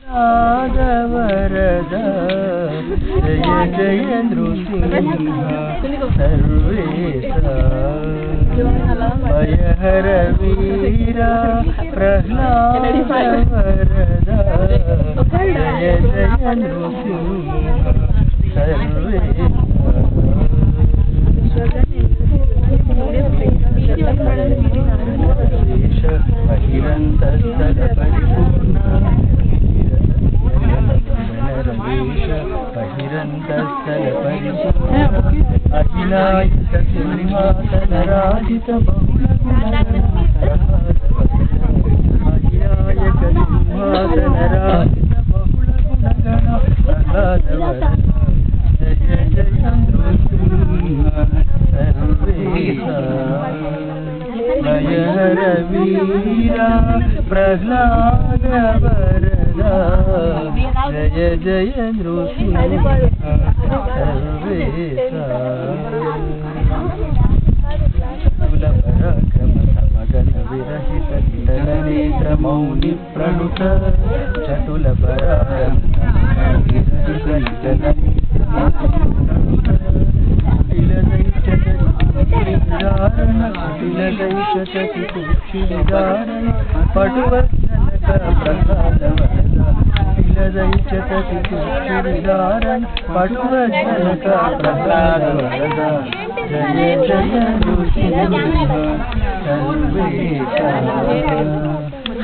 वरदा जय जय नृसिंह सर्वेशा भयहर वीरा प्रह्लाद वरदा जय जय नृसिंह सर्वेशा अहिरन्तस्थल परिपूर्ण अहिरन्तस्थल परिपूर्ण अखिलायित सिंहासन राजित अखिलायक सिंहासन राजित बहुलगुणगण प्रह्लाद जय जय नृसिंह सर्वेशा भयहर वीरा प्रह्लाद वरदा जय जय नृसिंह सर्वेशा कुलपराक्रम समगन विरहित विठल नेत्र मौनि प्रणुत चतुल पराक्रम पटुवज्जनक प्रह्लाद वरदा तिलदैत्यति कुक्षिधारण पटुवज्जनक प्रह्लाद वरदा जय जय नृसिंह सर्वेशा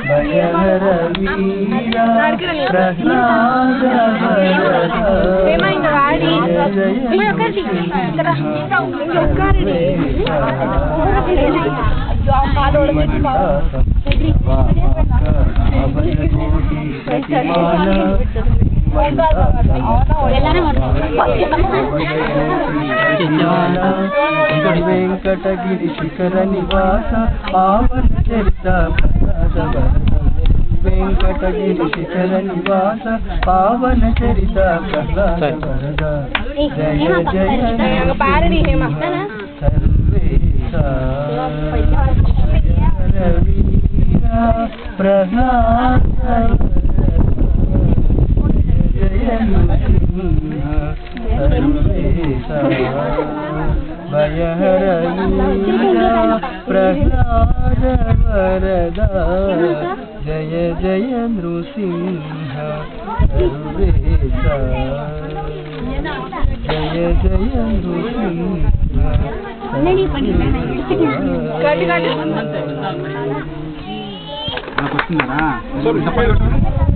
भयहर वीरा प्रह्लाद वरदा जय वेंकटगिरि शिखर निवास पावन चरित प्रह्लाद वेंकटगिरि शिखर निवास पावन चरित प्रह्लाद वरदा जय जय सर्वेशा वीरा प्रह्लाद जय नृसिंह सर्वेशा भयहर वीरा प्रह्लाद वरदा जय जय नृसिंह सर्वेशा जय जय नृसिंह सर्वेशा